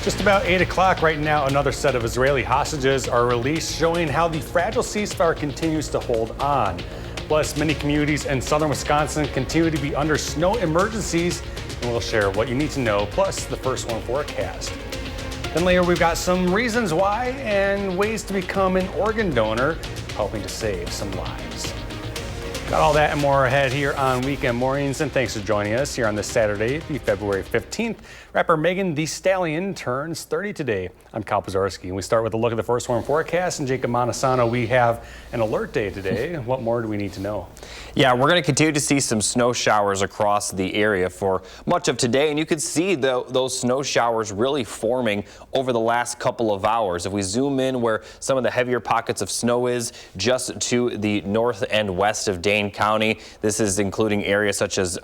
Just about 8 o'clock right now, another set of Israeli hostages are released, showing how the fragile ceasefire continues to hold on. Plus, many communities in southern Wisconsin continue to be under snow emergencies, and we'll share what you need to know, plus the first one forecast. Then later, we've got some reasons why and ways to become an organ donor, helping to save some lives. Got all that and more ahead here on Weekend Mornings, and thanks for joining us here on this Saturday, the February 15th. Rapper Megan Thee Stallion turns 30 today. I'm Kyle Pazarski, and we start with a look at the first one forecast. And Jacob Montesano, we have an alert day today. What more do we need to know? Yeah, we're going to continue to see some snow showers across the area for much of today, and you could see those snow showers really forming over the last couple of hours. If we zoom in where some of the heavier pockets of snow is, just to the north and west of Dane County, this is including areas such as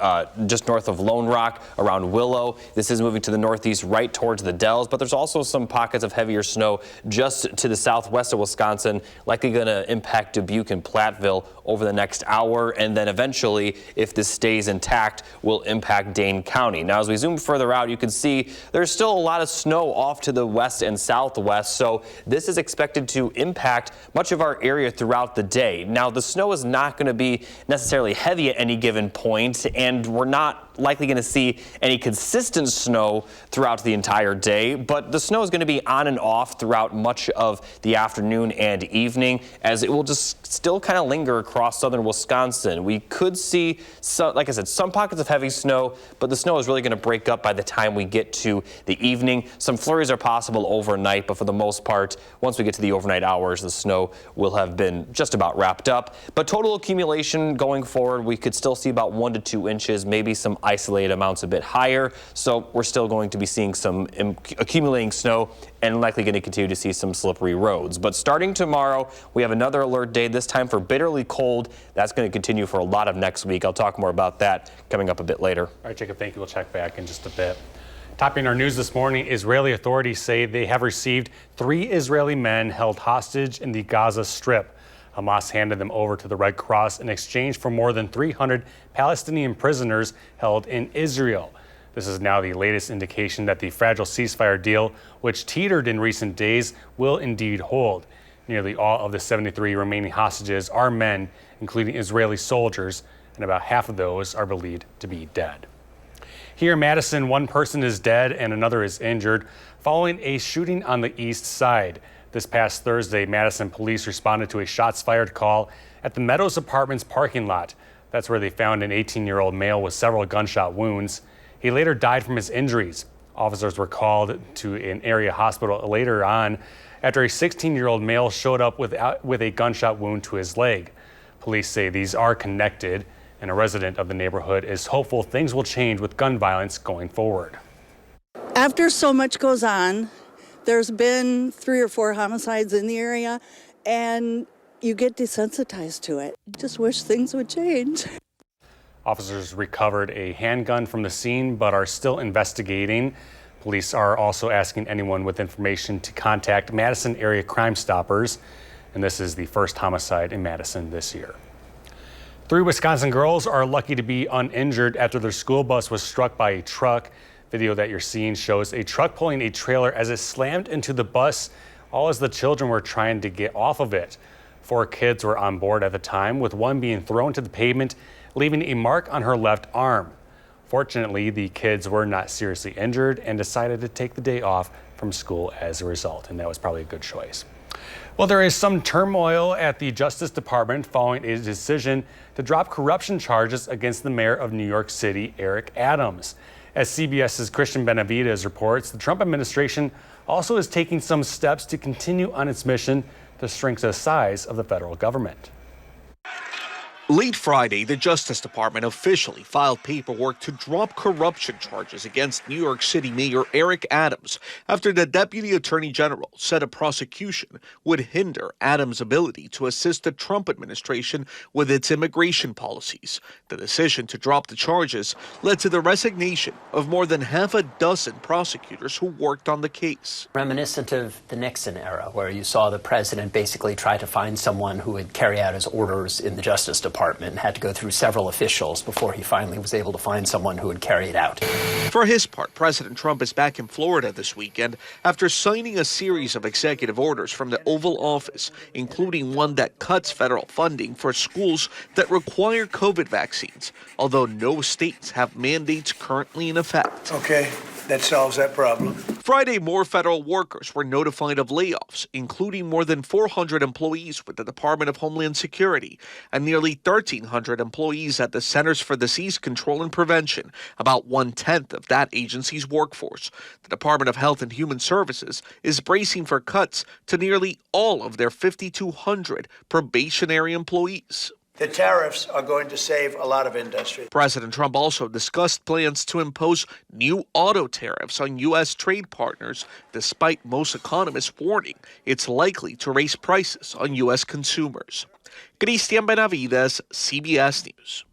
just north of Lone Rock, around Willow. This is moving to the northeast right towards the Dells, but there's also some pockets of heavier snow just to the southwest of Wisconsin, likely going to impact Dubuque and Platteville over the next hour, and then eventually, if this stays intact, will impact Dane County. Now, as we zoom further out, you can see there's still a lot of snow off to the west and southwest, so this is expected to impact much of our area throughout the day. Now, the snow is not going to be necessarily heavy at any given point, and we're not likely going to see any consistent snow throughout the entire day, but the snow is going to be on and off throughout much of the afternoon and evening, as it will just still kind of linger across southern Wisconsin. We could see, like I said, some pockets of heavy snow, but the snow is really going to break up by the time we get to the evening. Some flurries are possible overnight, but for the most part, once we get to the overnight hours, the snow will have been just about wrapped up. But total accumulation going forward, we could still see about 1 to 2 inches, maybe some isolated amounts a bit higher. So we're still going to be seeing some accumulating snow and likely going to continue to see some slippery roads. But starting tomorrow, we have another alert day, this time for bitterly cold. That's going to continue for a lot of next week. I'll talk more about that coming up a bit later. All right, Jacob, thank you. We'll check back in just a bit. Topping our news this morning, Israeli authorities say they have received 3 Israeli men held hostage in the Gaza Strip. Hamas handed them over to the Red Cross in exchange for more than 300 Palestinian prisoners held in Israel. This is now the latest indication that the fragile ceasefire deal, which teetered in recent days, will indeed hold. Nearly all of the 73 remaining hostages are men, including Israeli soldiers, and about half of those are believed to be dead. Here in Madison, one person is dead and another is injured following a shooting on the east side. This past Thursday, Madison police responded to a shots fired call at the Meadows Apartments parking lot. That's where they found an 18-year-old male with several gunshot wounds. He later died from his injuries. Officers were called to an area hospital later on after a 16-year-old male showed up with a gunshot wound to his leg. Police say these are connected, and a resident of the neighborhood is hopeful things will change with gun violence going forward. After so much goes on, there's been 3 or 4 homicides in the area, and you get desensitized to it. Just wish things would change. Officers recovered a handgun from the scene, but are still investigating. Police are also asking anyone with information to contact Madison area Crime Stoppers, and this is the first homicide in Madison this year. 3 Wisconsin girls are lucky to be uninjured after their school bus was struck by a truck. Video that you're seeing shows a truck pulling a trailer as it slammed into the bus, all as the children were trying to get off of it. 4 kids were on board at the time, with one being thrown to the pavement, leaving a mark on her left arm. Fortunately, the kids were not seriously injured and decided to take the day off from school as a result, and that was probably a good choice. Well, there is some turmoil at the Justice Department following a decision to drop corruption charges against the mayor of New York City, Eric Adams. As CBS's Christian Benavides reports, the Trump administration also is taking some steps to continue on its mission to shrink the size of the federal government. Late Friday, the Justice Department officially filed paperwork to drop corruption charges against New York City Mayor Eric Adams after the Deputy Attorney General said a prosecution would hinder Adams' ability to assist the Trump administration with its immigration policies. The decision to drop the charges led to the resignation of more than half a dozen prosecutors who worked on the case. Reminiscent of the Nixon era, where you saw the president basically try to find someone who would carry out his orders in the Justice Department. department and had to go through several officials before he finally was able to find someone who would carry it out. For his part, President Trump is back in Florida this weekend after signing a series of executive orders from the Oval Office, including one that cuts federal funding for schools that require COVID vaccines, although no states have mandates currently in effect. Okay, that solves that problem. Friday, more federal workers were notified of layoffs, including more than 400 employees with the Department of Homeland Security and nearly 1,300 employees at the Centers for Disease Control and Prevention, about 1/10 of that agency's workforce. The Department of Health and Human Services is bracing for cuts to nearly all of their 5,200 probationary employees. The tariffs are going to save a lot of industry. President Trump also discussed plans to impose new auto tariffs on U.S. trade partners, despite most economists warning it's likely to raise prices on U.S. consumers. Cristian Benavides, CBS News.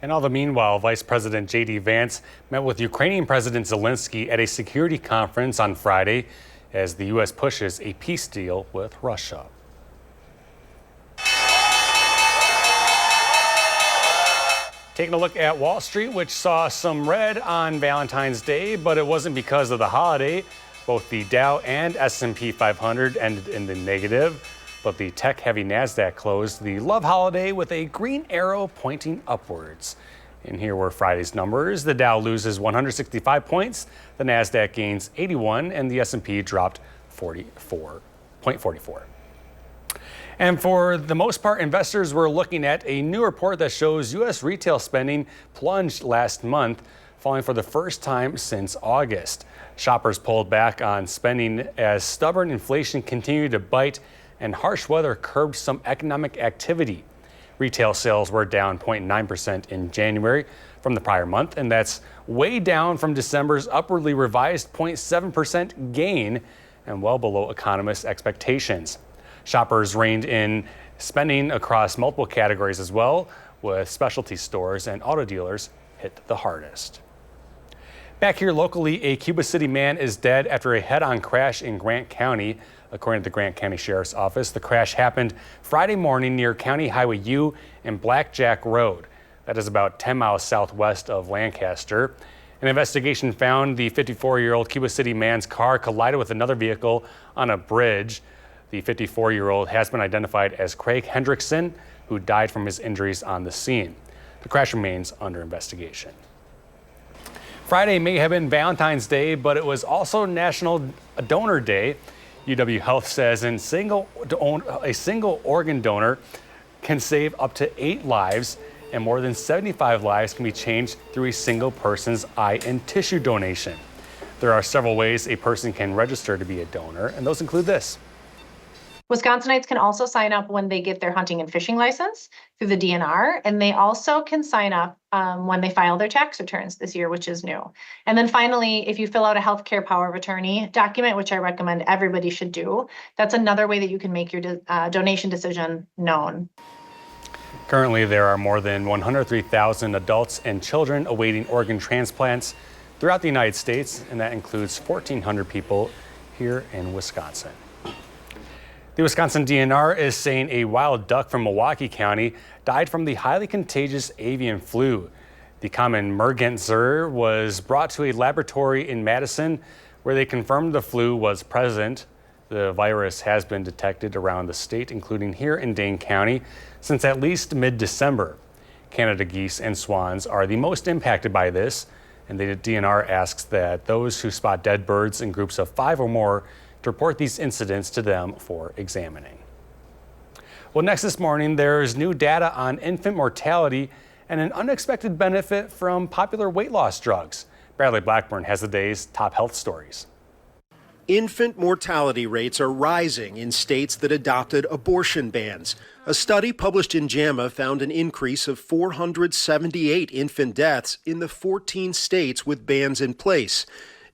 And all the meanwhile, Vice President J.D. Vance met with Ukrainian President Zelensky at a security conference on Friday as the U.S. pushes a peace deal with Russia. Taking a look at Wall Street, which saw some red on Valentine's Day, but it wasn't because of the holiday. Both the Dow and S&P 500 ended in the negative, but the tech-heavy NASDAQ closed the love holiday with a green arrow pointing upwards. And here were Friday's numbers. The Dow loses 165 points, the NASDAQ gains 81, and the S&P dropped 0.44. And for the most part, investors were looking at a new report that shows U.S. retail spending plunged last month, falling for the first time since August. Shoppers pulled back on spending as stubborn inflation continued to bite and harsh weather curbed some economic activity. Retail sales were down 0.9% in January from the prior month, and that's way down from December's upwardly revised 0.7% gain and well below economists' expectations. Shoppers reined in spending across multiple categories as well, with specialty stores and auto dealers hit the hardest. Back here locally, a Cuba City man is dead after a head-on crash in Grant County. According to the Grant County Sheriff's Office, the crash happened Friday morning near County Highway U and Blackjack Road. That is about 10 miles southwest of Lancaster. An investigation found the 54-year-old Cuba City man's car collided with another vehicle on a bridge. The 54-year-old has been identified as Craig Hendrickson, who died from his injuries on the scene. The crash remains under investigation. Friday may have been Valentine's Day, but it was also National Donor Day. UW Health says a single organ donor can save up to 8 lives, and more than 75 lives can be changed through a single person's eye and tissue donation. There are several ways a person can register to be a donor, and those include this. Wisconsinites can also sign up when they get their hunting and fishing license through the DNR, and they also can sign up when they file their tax returns this year, which is new. And then finally, if you fill out a healthcare power of attorney document, which I recommend everybody should do, that's another way that you can make your donation decision known. Currently, there are more than 103,000 adults and children awaiting organ transplants throughout the United States, and that includes 1,400 people here in Wisconsin. The Wisconsin DNR is saying a wild duck from Milwaukee County died from the highly contagious avian flu. The common merganser was brought to a laboratory in Madison where they confirmed the flu was present. The virus has been detected around the state, including here in Dane County, since at least mid-December. Canada geese and swans are the most impacted by this, and the DNR asks that those who spot dead birds in groups of 5 or more to report these incidents to them for examining. Well, next this morning, there's new data on infant mortality and an unexpected benefit from popular weight loss drugs. Bradley Blackburn has the day's top health stories. Infant mortality rates are rising in states that adopted abortion bans. A study published in JAMA found an increase of 478 infant deaths in the 14 states with bans in place.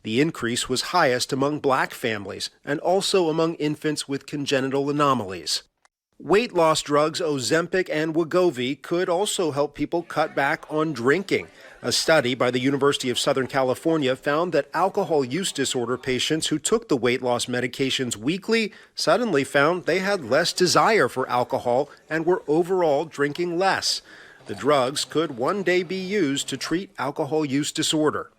The increase was highest among Black families and also among infants with congenital anomalies. Weight loss drugs Ozempic and Wegovy could also help people cut back on drinking. A study by the University of Southern California found that alcohol use disorder patients who took the weight loss medications weekly suddenly found they had less desire for alcohol and were overall drinking less. The drugs could one day be used to treat alcohol use disorder.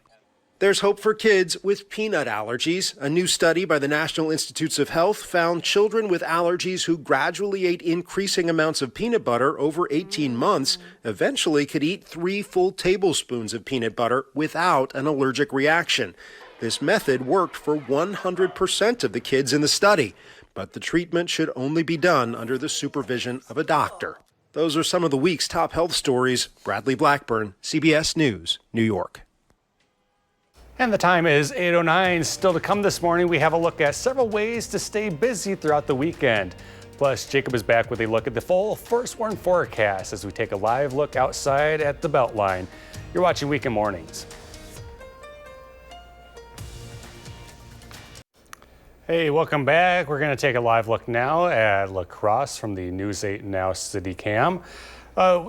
There's hope for kids with peanut allergies. A new study by the National Institutes of Health found children with allergies who gradually ate increasing amounts of peanut butter over 18 months eventually could eat 3 full tablespoons of peanut butter without an allergic reaction. This method worked for 100% of the kids in the study, but the treatment should only be done under the supervision of a doctor. Those are some of the week's top health stories. Bradley Blackburn, CBS News, New York. And the time is 8:09. Still to come this morning, we have a look at several ways to stay busy throughout the weekend. Plus, Jacob is back with a look at the full first warn forecast as we take a live look outside at the Beltline. You're watching Weekend Mornings. Hey, welcome back. We're going to take a live look now at La Crosse from the News 8 Now City Cam.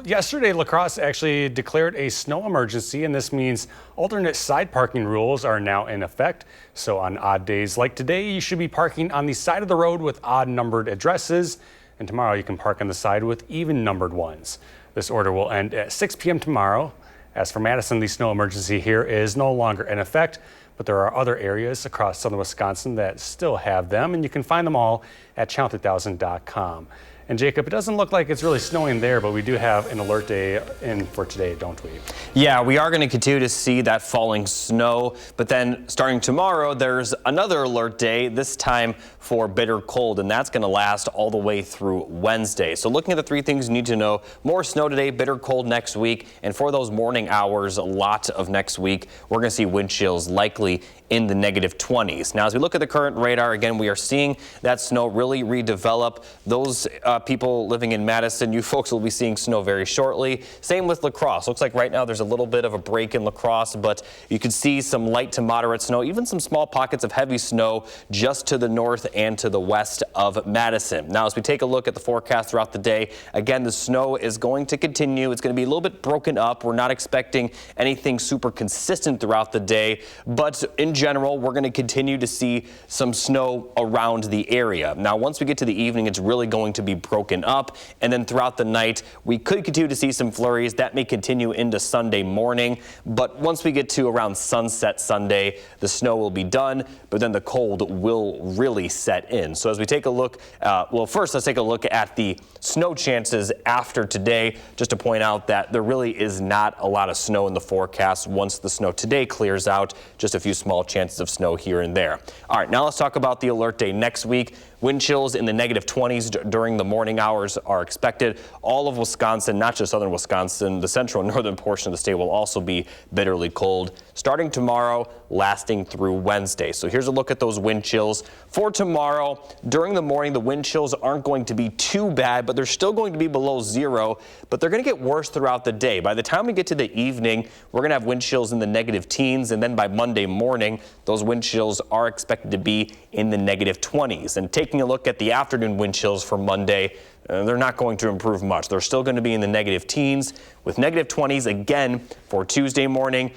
Yesterday, La Crosse actually declared a snow emergency, and this means alternate side parking rules are now in effect. So on odd days like today, you should be parking on the side of the road with odd numbered addresses, and tomorrow you can park on the side with even numbered ones. This order will end at 6 p.m. tomorrow. As for Madison, the snow emergency here is no longer in effect, but there are other areas across southern Wisconsin that still have them, and you can find them all at channel3000.com. And Jacob, it doesn't look like it's really snowing there, but we do have an alert day in for today, don't we? Yeah, we are going to continue to see that falling snow, but then starting tomorrow, there's another alert day, this time for bitter cold, and that's going to last all the way through Wednesday. So looking at the 3 things you need to know: more snow today, bitter cold next week, and for those morning hours, a lot of next week, we're going to see wind chills likely in the -20s. Now, as we look at the current radar, again, we are seeing that snow really redevelop. Those people living in Madison, you folks will be seeing snow very shortly. Same with La Crosse. Looks like right now there's a little bit of a break in La Crosse, but you can see some light to moderate snow, even some small pockets of heavy snow just to the north and to the west of Madison. Now, as we take a look at the forecast throughout the day, again, the snow is going to continue. It's going to be a little bit broken up. We're not expecting anything super consistent throughout the day, but in general, we're going to continue to see some snow around the area. Now, once we get to the evening, it's really going to be broken up, and then throughout the night, we could continue to see some flurries. That may continue into Sunday morning, but once we get to around sunset Sunday, the snow will be done, but then the cold will really set in. So as we take a look, well, first let's take a look at the snow chances after today, just to point out that there really is not a lot of snow in the forecast. Once the snow today clears out, just a few small chances of snow here and there. All right, now let's talk about the alert day next week. Wind chills in the -20s during the morning hours are expected. All of Wisconsin, not just southern Wisconsin, the central and northern portion of the state will also be bitterly cold, starting tomorrow, lasting through Wednesday. So here's a look at those wind chills. For tomorrow, during the morning, the wind chills aren't going to be too bad, but they're still going to be below 0, but they're going to get worse throughout the day. By the time we get to the evening, we're going to have wind chills in the -teens, and then by Monday morning, those wind chills are expected to be in the -20s. And taking a look at the afternoon wind chills for Monday, they're not going to improve much. They're still going to be in the -teens with -20s again for Tuesday morning.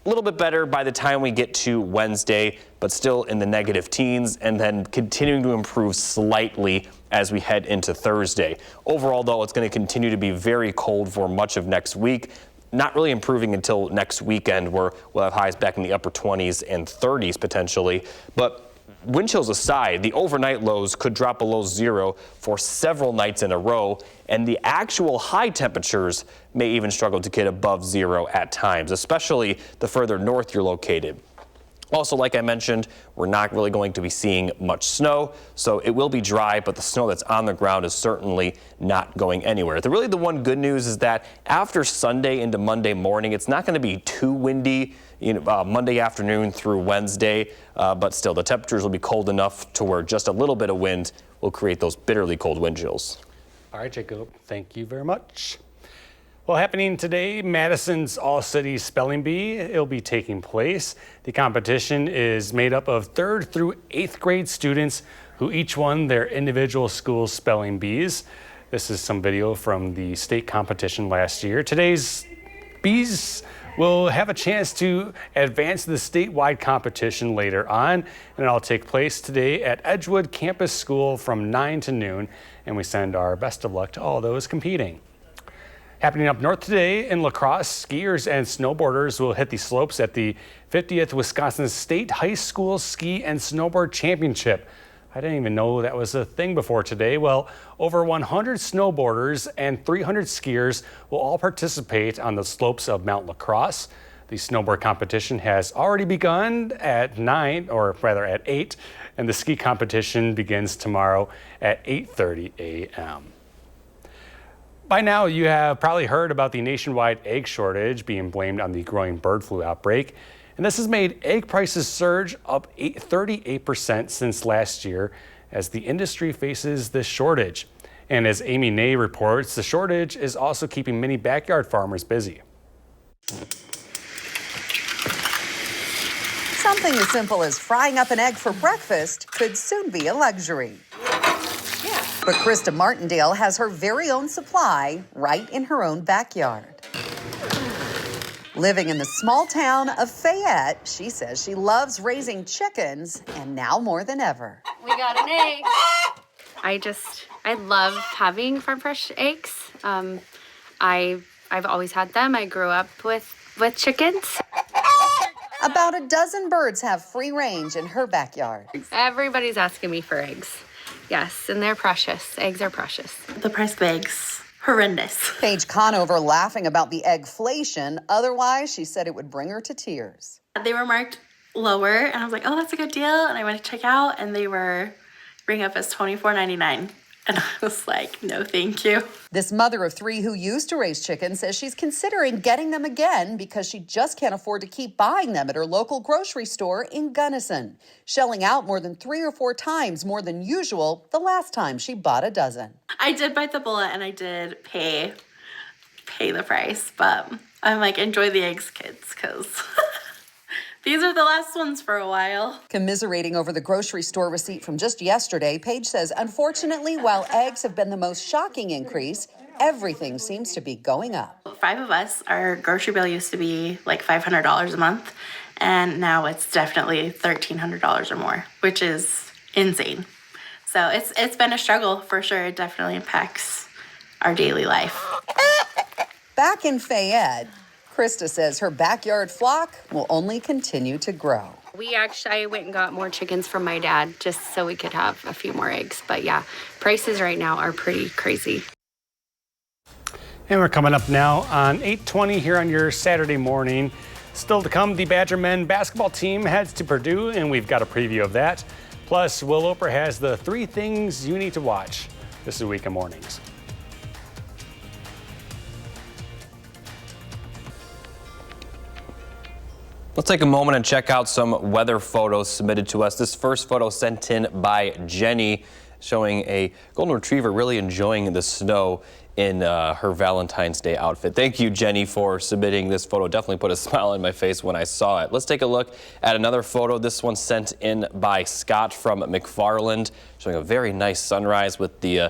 A little bit better by the time we get to Wednesday, but still in the -teens, and then continuing to improve slightly as we head into Thursday. Overall, though, it's going to continue to be very cold for much of next week. Not really improving until next weekend, where we'll have highs back in the upper 20s and 30s potentially. But wind chills aside, the overnight lows could drop below 0 for several nights in a row, and the actual high temperatures may even struggle to get above 0 at times, especially the further north you're located. Also, like I mentioned, we're not really going to be seeing much snow, so it will be dry, but the snow that's on the ground is certainly not going anywhere. Really, the one good news is that after Sunday into Monday morning, it's not going to be too windy, Monday afternoon through Wednesday, but still the temperatures will be cold enough to where just a little bit of wind will create those bitterly cold wind chills. All right, Jacob, thank you very much. Well, happening today, Madison's All-City Spelling Bee. It'll be taking place. The competition is made up of 3rd through 8th grade students who each won their individual school spelling bees. This is some video from the state competition last year. Today's bees will have a chance to advance the statewide competition later on, and it'll take place today at Edgewood Campus School from 9 to noon, and we send our best of luck to all those competing. Happening up north today in La Crosse, skiers and snowboarders will hit the slopes at the 50th Wisconsin State High School Ski and Snowboard Championship. I didn't even know that was a thing before today. Well, over 100 snowboarders and 300 skiers will all participate on the slopes of Mount La Crosse. The snowboard competition has already begun at 9, or rather at 8, and the ski competition begins tomorrow at 8:30 a.m. By now, you have probably heard about the nationwide egg shortage being blamed on the growing bird flu outbreak. And this has made egg prices surge up 38% since last year as the industry faces this shortage. And as Amy Ney reports, the shortage is also keeping many backyard farmers busy. Something as simple as frying up an egg for breakfast could soon be a luxury. But Krista Martindale has her very own supply right in her own backyard. Living in the small town of Fayette, she says she loves raising chickens, and now more than ever. We got an egg. I love having farm fresh eggs. I've always had them. I grew up with chickens. About a dozen birds have free range in her backyard. Everybody's asking me for eggs. Yes, and they're precious. Eggs are precious. The price of eggs, horrendous. Paige Conover laughing about the eggflation. Otherwise, she said it would bring her to tears. They were marked lower, and I was like, oh, that's a good deal. And I went to check out, and they were ring up as $24.99. And I was like, no, thank you. This mother of 3 who used to raise chickens says she's considering getting them again because she just can't afford to keep buying them at her local grocery store in Gunnison, shelling out more than 3 or 4 times more than usual the last time she bought a dozen. I did bite the bullet, and I did pay the price, but I'm like, enjoy the eggs, kids, because these are the last ones for a while. Commiserating over the grocery store receipt from just yesterday, Paige says, unfortunately, while eggs have been the most shocking increase, everything seems to be going up. 5 of us, our grocery bill used to be like $500 a month, and now it's definitely $1,300 or more, which is insane. So it's been a struggle for sure. It definitely impacts our daily life. Back in Fayette, Krista says her backyard flock will only continue to grow. I went and got more chickens from my dad just so we could have a few more eggs. But yeah, prices right now are pretty crazy. And we're coming up now on 8:20 here on your Saturday morning. Still to come, the Badger men basketball team heads to Purdue, and we've got a preview of that. Plus, Will Oper has the 3 things you need to watch. This is Weekend Mornings. Let's take a moment and check out some weather photos submitted to us. This first photo sent in by Jenny showing a golden retriever really enjoying the snow in her Valentine's Day outfit. Thank you, Jenny, for submitting this photo. Definitely put a smile on my face when I saw it. Let's take a look at another photo. This one sent in by Scott from McFarland, showing a very nice sunrise with the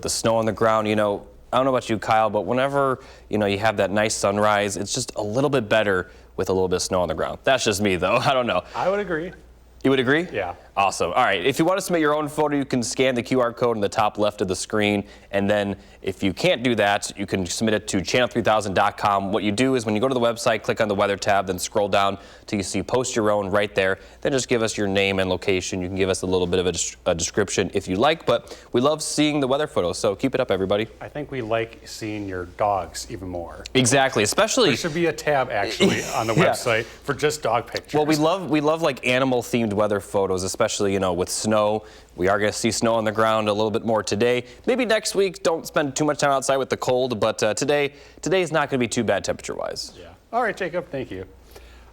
snow on the ground. You know, I don't know about you, Kyle, but whenever you have that nice sunrise, it's just a little bit better with a little bit of snow on the ground. That's just me, though. I don't know. I would agree. You would agree? Yeah. Awesome. All right. If you want to submit your own photo, you can scan the QR code in the top left of the screen. And then if you can't do that, you can submit it to channel3000.com. What you do is when you go to the website, click on the weather tab, then scroll down till you see post your own right there. Then just give us your name and location. You can give us a little bit of a description if you like, but we love seeing the weather photos. So keep it up, everybody. I think we like seeing your dogs even more. Exactly. Especially. There should be a tab actually on the website for just dog pictures. Well, we love like animal themed weather photos, especially, with snow. We are going to see snow on the ground a little bit more today. Maybe next week, don't spend too much time outside with the cold, but today is not going to be too bad temperature-wise. Yeah. All right, Jacob, thank you.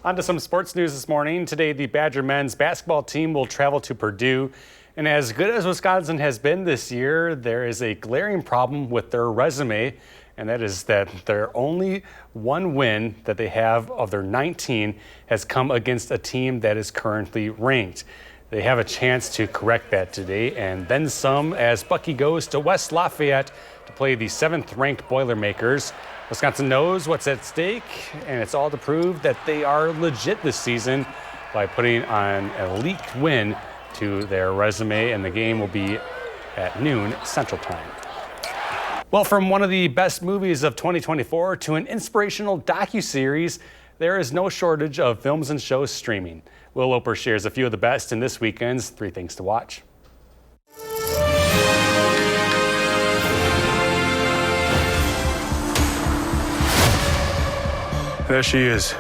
On to some sports news this morning. Today, the Badger men's basketball team will travel to Purdue. And as good as Wisconsin has been this year, there is a glaring problem with their resume, and that is that their only one win that they have of their 19 has come against a team that is currently ranked. They have a chance to correct that today, and then some, as Bucky goes to West Lafayette to play the 7th-ranked Boilermakers. Wisconsin knows what's at stake, and it's all to prove that they are legit this season by putting on a leaked win to their resume, and the game will be at noon Central Time. Well, from one of the best movies of 2024 to an inspirational docuseries, there is no shortage of films and shows streaming. Will Loper shares a few of the best in this weekend's 3 Things to Watch. There she is,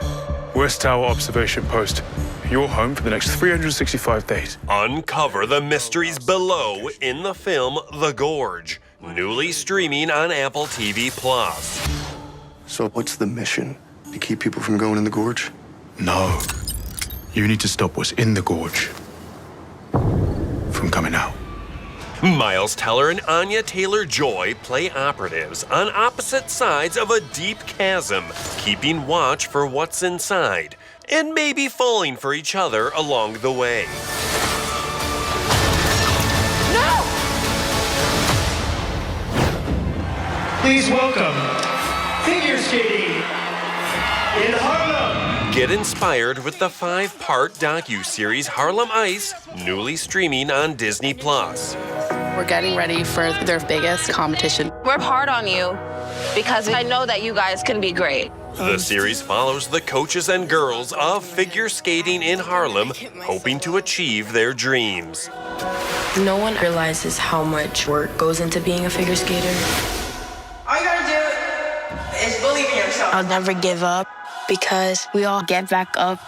West Tower Observation Post. Your home for the next 365 days. Uncover the mysteries below in the film The Gorge, newly streaming on Apple TV+. So what's the mission? To keep people from going in the gorge? No. You need to stop what's in the gorge from coming out. Miles Teller and Anya Taylor-Joy play operatives on opposite sides of a deep chasm, keeping watch for what's inside, and maybe falling for each other along the way. No! Please welcome figure skating in Harlem. Get inspired with the 5-part docu-series Harlem Ice, newly streaming on Disney+. We're getting ready for their biggest competition. We're hard on you because I know that you guys can be great. The series follows the coaches and girls of figure skating in Harlem, hoping to achieve their dreams. No one realizes how much work goes into being a figure skater. All you gotta do is believe in yourself. I'll never give up because we all get back up.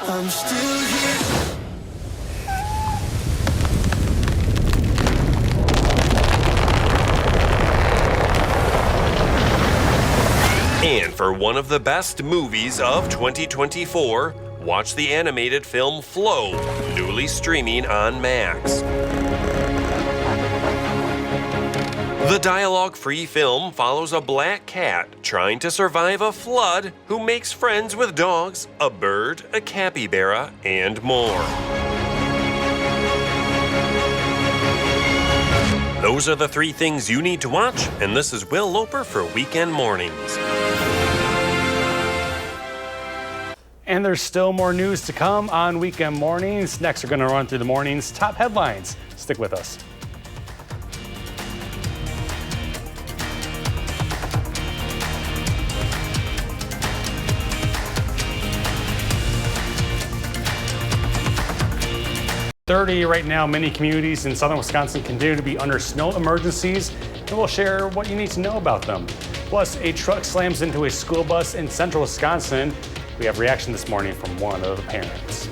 I'm still here. And for one of the best movies of 2024, watch the animated film Flow, newly streaming on Max. The dialogue-free film follows a black cat trying to survive a flood who makes friends with dogs, a bird, a capybara, and more. Those are the 3 things you need to watch, and this is Will Loper for Weekend Mornings. And there's still more news to come on Weekend Mornings. Next, we're going to run through the morning's top headlines. Stick with us. Right now, many communities in southern Wisconsin continue to be under snow emergencies, and we'll share what you need to know about them. Plus, a truck slams into a school bus in central Wisconsin. We have reaction this morning from one of the parents.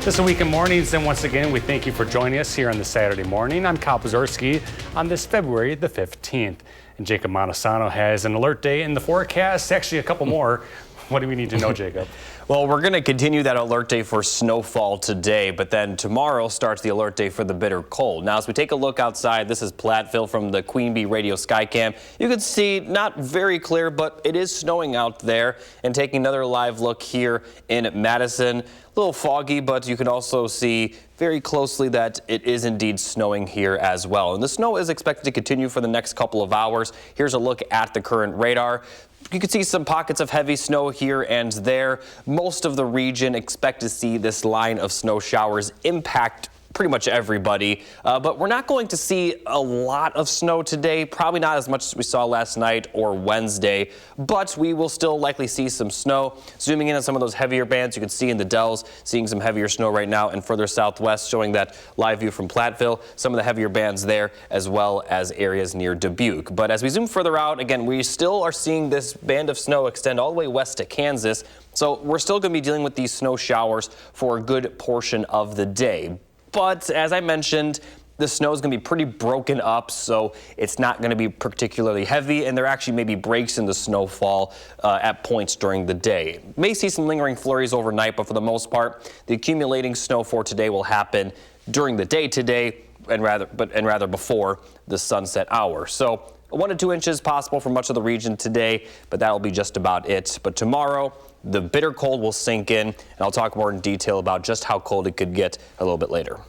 This is Weekend Mornings, and once again, we thank you for joining us here on this Saturday morning. I'm Kyle Pazorski on this February the 15th. And Jacob Montesano has an alert day in the forecast, actually a couple more. What do we need to know, Jacob? Well, we're going to continue that alert day for snowfall today, but then tomorrow starts the alert day for the bitter cold. Now, as we take a look outside, this is Platteville from the Queen Bee Radio Skycam. You can see not very clear, but it is snowing out there. And taking another live look here in Madison, a little foggy, but you can also see very closely that it is indeed snowing here as well. And the snow is expected to continue for the next couple of hours. Here's a look at the current radar. You can see some pockets of heavy snow here and there. Most of the region expect to see this line of snow showers impact pretty much everybody, but we're not going to see a lot of snow today, probably not as much as we saw last night or Wednesday, but we will still likely see some snow. Zooming in on some of those heavier bands, you can see in the Dells, seeing some heavier snow right now, and further southwest, showing that live view from Platteville, some of the heavier bands there, as well as areas near Dubuque. But as we zoom further out, again, we still are seeing this band of snow extend all the way west to Kansas, so we're still going to be dealing with these snow showers for a good portion of the day. But as I mentioned, the snow is going to be pretty broken up, so it's not going to be particularly heavy, and there actually may be breaks in the snowfall at points during the day. May see some lingering flurries overnight, but for the most part, the accumulating snow for today will happen during the day today, and rather before the sunset hour. So 1 to 2 inches possible for much of the region today, but that'll be just about it. But tomorrow, the bitter cold will sink in, and I'll talk more in detail about just how cold it could get a little bit later. All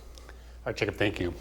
right, Jacob, thank you.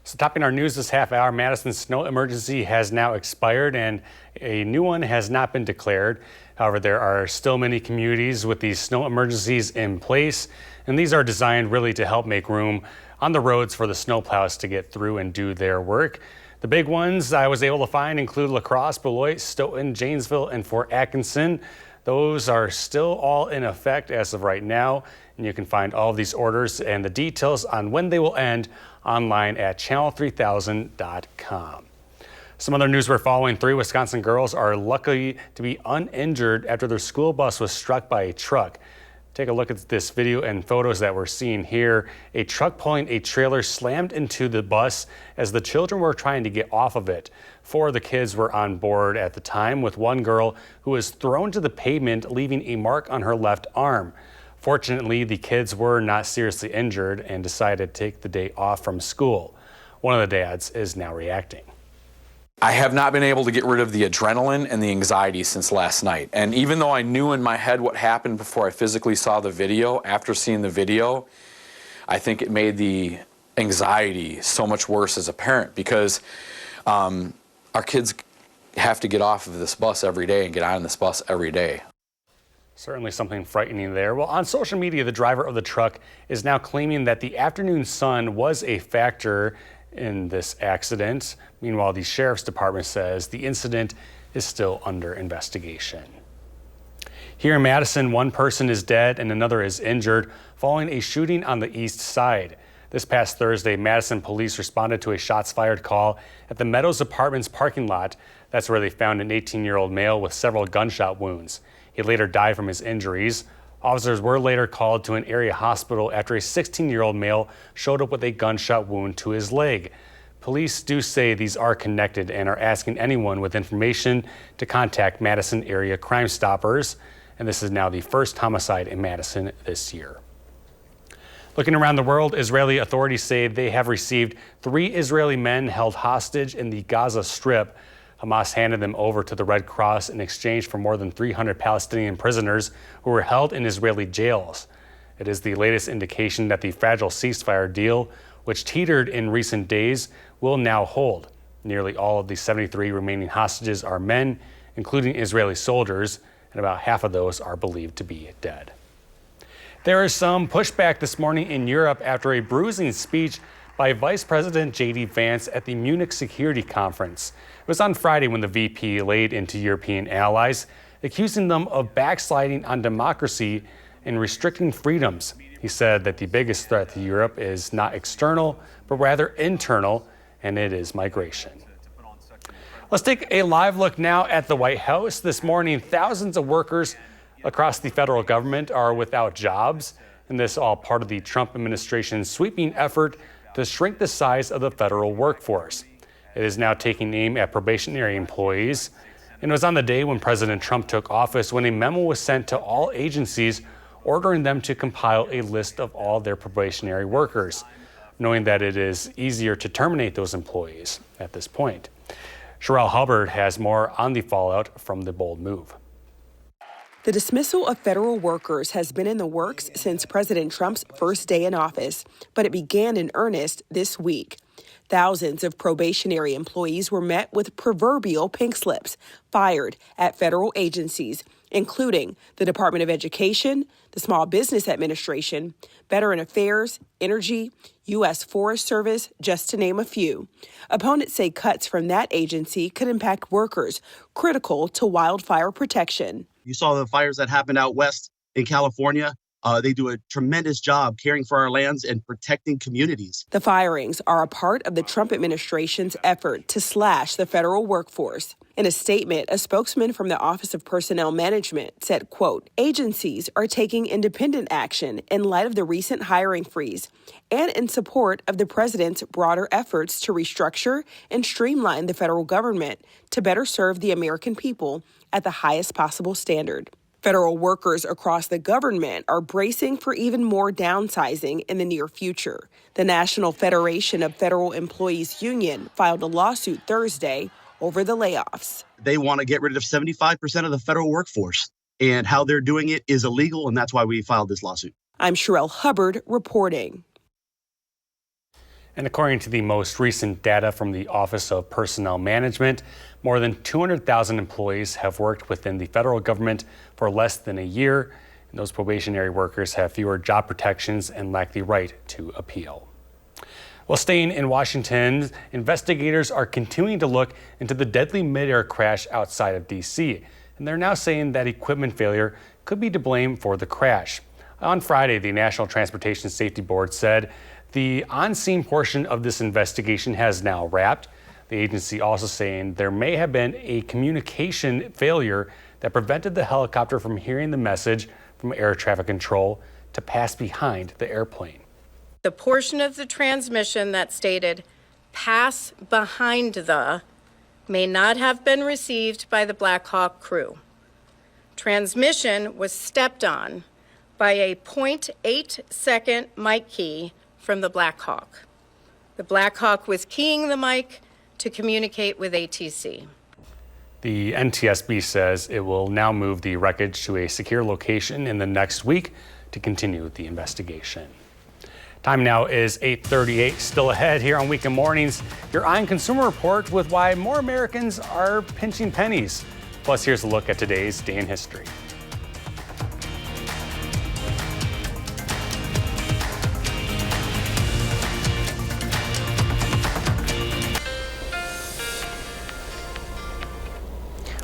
So topping our news this half hour, Madison's snow emergency has now expired and a new one has not been declared. However, there are still many communities with these snow emergencies in place, and these are designed really to help make room on the roads for the snowplows to get through and do their work. The big ones I was able to find include La Crosse, Beloit, Stoughton, Janesville, and Fort Atkinson. Those are still all in effect as of right now, and you can find all of these orders and the details on when they will end online at channel3000.com. Some other news we're following: 3 Wisconsin girls are lucky to be uninjured after their school bus was struck by a truck. Take a look at this video and photos that we're seeing here. A truck pulling a trailer slammed into the bus as the children were trying to get off of it. 4 of the kids were on board at the time, with one girl who was thrown to the pavement, leaving a mark on her left arm. Fortunately, the kids were not seriously injured and decided to take the day off from school. One of the dads is now reacting. I have not been able to get rid of the adrenaline and the anxiety since last night. And even though I knew in my head what happened before I physically saw the video, after seeing the video, I think it made the anxiety so much worse as a parent, because our kids have to get off of this bus every day and get on this bus every day. Certainly something frightening there. Well, on social media, the driver of the truck is now claiming that the afternoon sun was a factor in this accident. Meanwhile, the sheriff's department says the incident is still under investigation. Here in Madison, one person is dead and another is injured following a shooting on the east side. This past Thursday, Madison police responded to a shots fired call at the Meadows Apartments parking lot. That's where they found an 18-year-old male with several gunshot wounds. He later died from his injuries. Officers were later called to an area hospital after a 16-year-old male showed up with a gunshot wound to his leg. Police do say these are connected and are asking anyone with information to contact Madison area Crime Stoppers. And this is now the first homicide in Madison this year. Looking around the world, Israeli authorities say they have received 3 Israeli men held hostage in the Gaza Strip. Hamas handed them over to the Red Cross in exchange for more than 300 Palestinian prisoners who were held in Israeli jails. It is the latest indication that the fragile ceasefire deal, which teetered in recent days, will now hold. Nearly all of the 73 remaining hostages are men, including Israeli soldiers, and about half of those are believed to be dead. There is some pushback this morning in Europe after a bruising speech by Vice President J.D. Vance at the Munich Security Conference. It was on Friday when the VP laid into European allies, accusing them of backsliding on democracy and restricting freedoms. He said that the biggest threat to Europe is not external, but rather internal, and it is migration. Let's take a live look now at the White House. This morning, thousands of workers across the federal government are without jobs, and this all part of the Trump administration's sweeping effort to shrink the size of the federal workforce. It is now taking aim at probationary employees. And it was on the day when President Trump took office when a memo was sent to all agencies ordering them to compile a list of all their probationary workers, knowing that it is easier to terminate those employees at this point. Sherelle Hubbard has more on the fallout from the bold move. The dismissal of federal workers has been in the works since President Trump's first day in office, but it began in earnest this week. Thousands of probationary employees were met with proverbial pink slips, fired at federal agencies, including the Department of Education, the Small Business Administration, Veteran Affairs, Energy, U.S. Forest Service, just to name a few. Opponents say cuts from that agency could impact workers critical to wildfire protection. You saw the fires that happened out west in California. They do a tremendous job caring for our lands and protecting communities. The firings are a part of the Trump administration's effort to slash the federal workforce. In a statement, a spokesman from the Office of Personnel Management said, quote, agencies are taking independent action in light of the recent hiring freeze and in support of the president's broader efforts to restructure and streamline the federal government to better serve the American people at the highest possible standard. Federal workers across the government are bracing for even more downsizing in the near future. The National Federation of Federal Employees Union filed a lawsuit Thursday over the layoffs. They want to get rid of 75% of the federal workforce, and how they're doing it is illegal, and that's why we filed this lawsuit. I'm Sherelle Hubbard reporting. And according to the most recent data from the Office of Personnel Management, more than 200,000 employees have worked within the federal government for less than a year. And those probationary workers have fewer job protections and lack the right to appeal. Well, staying in Washington, investigators are continuing to look into the deadly midair crash outside of D.C. And they're now saying that equipment failure could be to blame for the crash. On Friday, the National Transportation Safety Board said the on-scene portion of this investigation has now wrapped. The agency also saying there may have been a communication failure that prevented the helicopter from hearing the message from air traffic control to pass behind the airplane. The portion of the transmission that stated "pass behind the" may not have been received by the Black Hawk crew. Transmission was stepped on by a 0.8-second mic key from the Black Hawk. The Black Hawk was keying the mic to communicate with ATC. The NTSB says it will now move the wreckage to a secure location in the next week to continue the investigation. Time now is 8:38. Still ahead here on Weekend Mornings, your Eye on Consumer Report with why more Americans are pinching pennies. Plus, here's a look at today's day in history.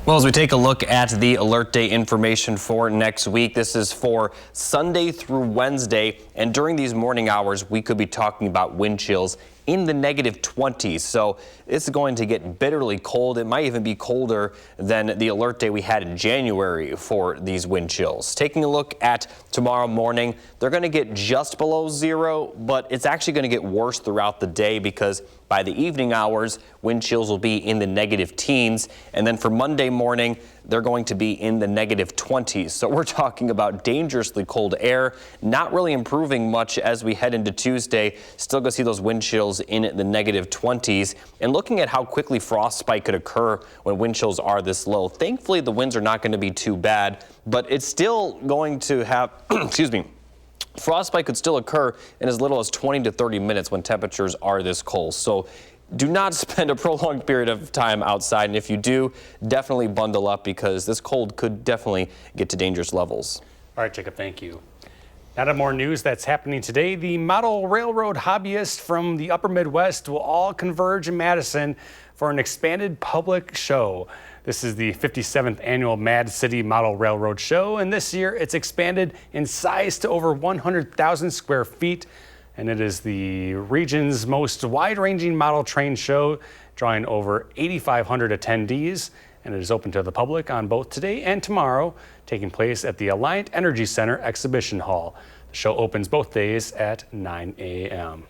Well, as we take a look at the alert day information for next week, this is for Sunday through Wednesday, and during these morning hours, we could be talking about wind chills in the negative 20s. So it's going to get bitterly cold. It might even be colder than the alert day we had in January for these wind chills. Taking a look at tomorrow morning, they're going to get just below zero, but it's actually going to get worse throughout the day because by the evening hours, wind chills will be in the negative teens. And then for Monday morning, they're going to be in the negative 20s. So we're talking about dangerously cold air, not really improving much as we head into Tuesday. Still going to see those wind chills in the negative 20s. And looking at how quickly frostbite could occur when wind chills are this low, thankfully the winds are not going to be too bad, but it's still going to have, excuse me, frostbite could still occur in as little as 20 to 30 minutes when temperatures are this cold. So do not spend a prolonged period of time outside. And if you do, definitely bundle up because this cold could definitely get to dangerous levels. All right, Jacob, thank you. Now to more news that's happening today. The model railroad hobbyists from the upper Midwest will all converge in Madison for an expanded public show. This is the 57th annual Mad City Model Railroad Show, and this year it's expanded in size to over 100,000 square feet. And it is the region's most wide-ranging model train show, drawing over 8,500 attendees. And it is open to the public on both today and tomorrow, taking place at the Alliant Energy Center Exhibition Hall. The show opens both days at 9 a.m.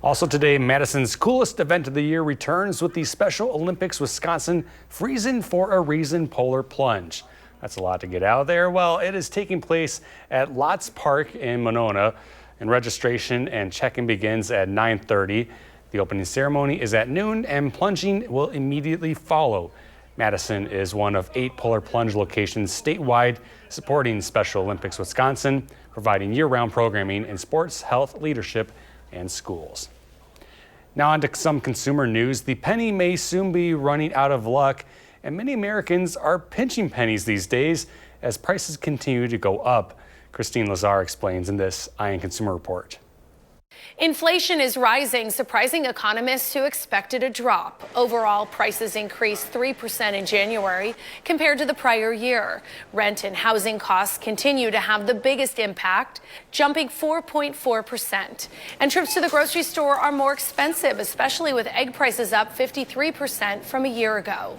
Also today, Madison's coolest event of the year returns with the Special Olympics Wisconsin Freezin' for a Reason Polar Plunge. That's a lot to get out of there. Well, it is taking place at Lots Park in Monona, and registration and check-in begins at 9:30. The opening ceremony is at noon, and plunging will immediately follow. Madison is one of 8 polar plunge locations statewide supporting Special Olympics Wisconsin, providing year-round programming in sports, health, leadership, and schools. Now on to some consumer news. The penny may soon be running out of luck, and many Americans are pinching pennies these days as prices continue to go up. Christine Lazar explains in this Eye on Consumer Report. Inflation is rising, surprising economists who expected a drop. Overall, prices increased 3% in January compared to the prior year. Rent and housing costs continue to have the biggest impact, jumping 4.4%. And trips to the grocery store are more expensive, especially with egg prices up 53% from a year ago.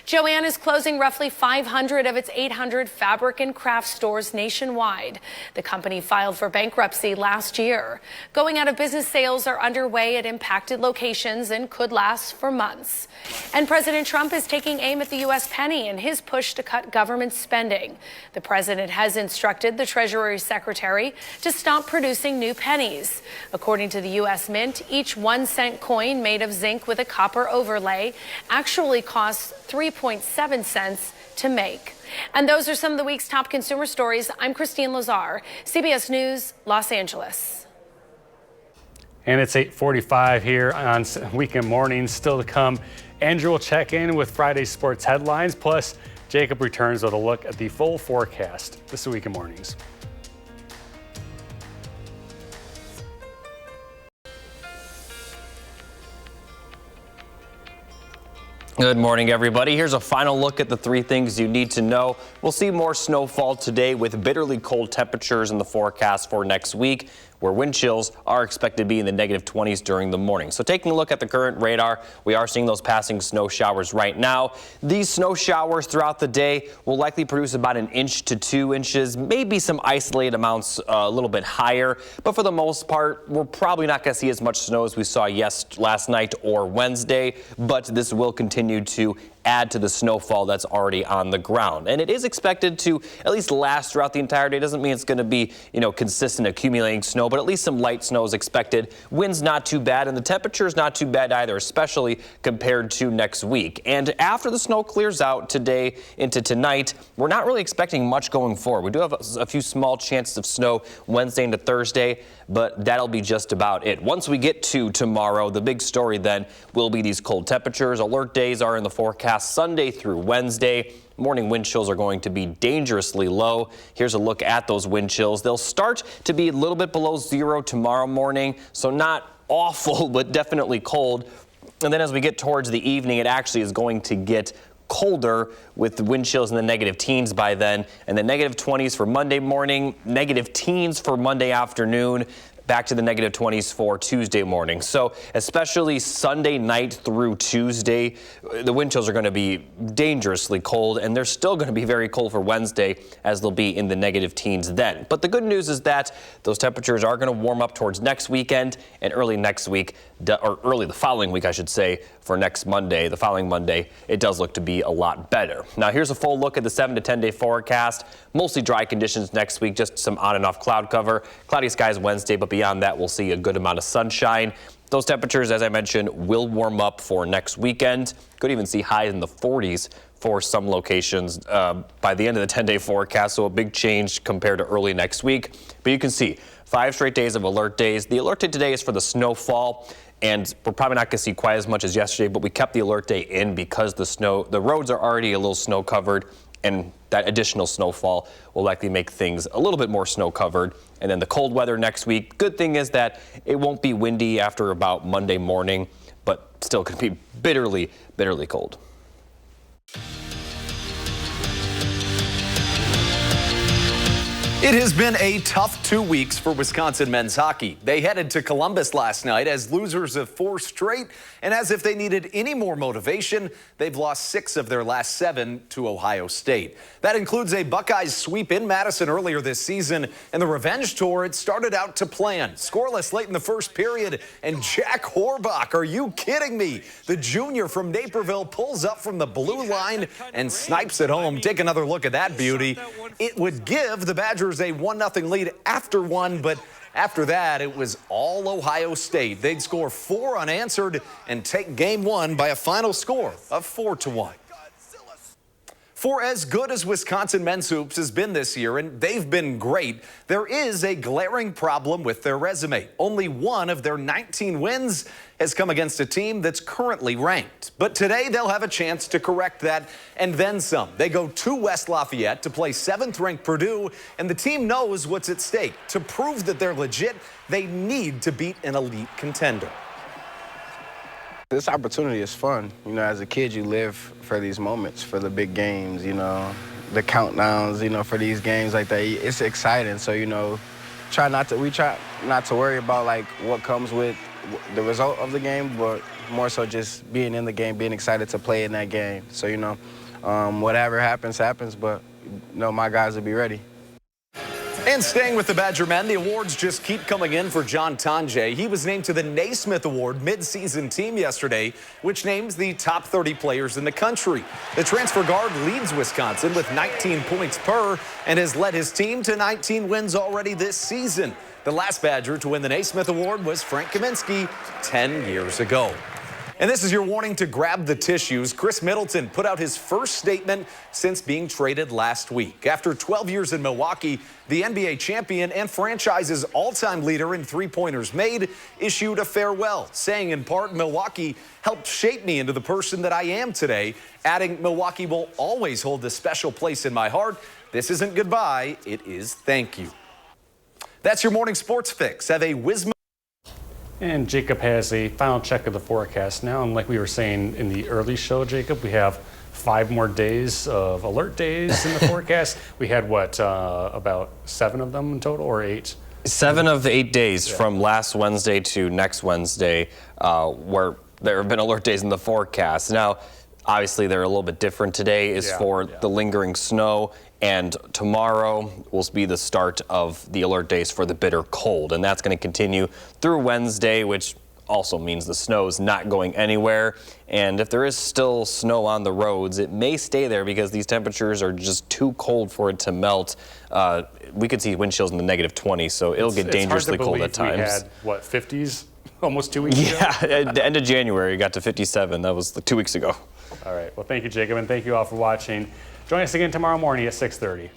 Joann is closing roughly 500 of its 800 fabric and craft stores nationwide. The company filed for bankruptcy last year. Going out of business sales are underway at impacted locations and could last for months. And President Trump is taking aim at the U.S. penny in his push to cut government spending. The president has instructed the Treasury Secretary to stop producing new pennies. According to the U.S. Mint, each 1-cent coin made of zinc with a copper overlay actually costs 3.7 cents to make. And those are some of the week's top consumer stories. I'm Christine Lazar, CBS News, Los Angeles. And it's 8:45 here on Weekend Mornings. Still to come, Andrew will check in with Friday's sports headlines. Plus, Jacob returns with a look at the full forecast. This is Weekend Mornings. Good morning, everybody. Here's a final look at the 3 things you need to know. We'll see more snowfall today with bitterly cold temperatures in the forecast for next week, where wind chills are expected to be in the -20s during the morning. So taking a look at the current radar, we are seeing those passing snow showers right now. These snow showers throughout the day will likely produce about 1 inch to 2 inches, maybe some isolated amounts a little bit higher. But for the most part, we're probably not going to see as much snow as we saw last night or Wednesday. But this will continue to add to the snowfall that's already on the ground. And it is expected to at least last throughout the entire day. Doesn't mean it's going to be, consistent accumulating snow, but at least some light snow is expected. Wind's not too bad, and the temperature's not too bad either, especially compared to next week. And after the snow clears out today into tonight, we're not really expecting much going forward. We do have a few small chances of snow Wednesday into Thursday, but that'll be just about it. Once we get to tomorrow, the big story then will be these cold temperatures. Alert days are in the forecast Sunday through Wednesday. Morning wind chills are going to be dangerously low. Here's a look at those wind chills. They'll start to be a little bit below 0 tomorrow morning, so not awful, but definitely cold. And then as we get towards the evening, it actually is going to get colder with the wind chills in the negative teens by then, and the -20s for Monday morning, negative teens for Monday afternoon, back to the -20s for Tuesday morning. So especially Sunday night through Tuesday, the wind chills are going to be dangerously cold, and they're still going to be very cold for Wednesday, as they'll be in the negative teens then. But the good news is that those temperatures are going to warm up towards next weekend and early next week, or early the following week, I should say, for next Monday. The following Monday, it does look to be a lot better. Now here's a full look at the 7 to 10 day forecast. Mostly dry conditions next week, just some on and off cloud cover. Cloudy skies Wednesday, but beyond that, we'll see a good amount of sunshine. Those temperatures, as I mentioned, will warm up for next weekend. Could even see highs in the 40s for some locations by the end of the 10-day forecast, so a big change compared to early next week. But you can see 5 straight days of alert days. The alert day today is for the snowfall, and we're probably not going to see quite as much as yesterday, but we kept the alert day in because the roads are already a little snow covered, and that additional snowfall will likely make things a little bit more snow covered. And then the cold weather next week. Good thing is that it won't be windy after about Monday morning, but still could be bitterly, bitterly cold. It has been a tough 2 weeks for Wisconsin men's hockey. They headed to Columbus last night as losers of 4 straight, and as if they needed any more motivation, they've lost 6 of their last 7 to Ohio State. That includes a Buckeyes sweep in Madison earlier this season, and the revenge tour it started out to plan. Scoreless late in the first period, and Jack Horbach, are you kidding me? The junior from Naperville pulls up from the blue line and snipes it home. Take another look at that beauty. It would give the Badgers a 1-0 lead after 1, but after that, it was all Ohio State. They'd score 4 unanswered and take game 1 by a final score of 4-1. For as good as Wisconsin men's hoops has been this year, and they've been great, there is a glaring problem with their resume. Only 1 of their 19 wins has come against a team that's currently ranked. But today they'll have a chance to correct that and then some. They go to West Lafayette to play 7th-ranked Purdue, and the team knows what's at stake. To prove that they're legit, they need to beat an elite contender. This opportunity is fun. As a kid, you live for these moments, for the big games, the countdowns, for these games like that. It's exciting. So, we try not to worry about, like, what comes with the result of the game, but more so just being in the game, being excited to play in that game. So, whatever happens, but, my guys will be ready. And staying with the Badger men, the awards just keep coming in for John Tonje. He was named to the Naismith Award mid-season team yesterday, which names the top 30 players in the country. The transfer guard leads Wisconsin with 19 points per and has led his team to 19 wins already this season. The last Badger to win the Naismith Award was Frank Kaminsky 10 years ago. And this is your warning to grab the tissues. Chris Middleton put out his first statement since being traded last week. After 12 years in Milwaukee, the NBA champion and franchise's all-time leader in three-pointers made issued a farewell, saying in part, "Milwaukee helped shape me into the person that I am today," adding, "Milwaukee will always hold a special place in my heart. This isn't goodbye, it is thank you." That's your morning sports fix. Have a whiz. And Jacob has a final check of the forecast now. And like we were saying in the early show, Jacob, we have 5 more days of alert days in the forecast. We had what, about 7 of them in total, or 8? 7 of the 8 days from last Wednesday to next Wednesday, where there have been alert days in the forecast. Now, obviously, they're a little bit different. Today is for the lingering snow, and tomorrow will be the start of the alert days for the bitter cold. And that's going to continue through Wednesday, which also means the snow is not going anywhere. And if there is still snow on the roads, it may stay there because these temperatures are just too cold for it to melt. We could see wind chills in the -20, so it'll get dangerously cold at times. We had, what, 50s almost 2 weeks ago? Yeah, at the end of January, it got to 57. That was 2 weeks ago. All right. Well, thank you, Jacob, and thank you all for watching. Join us again tomorrow morning at 6:30.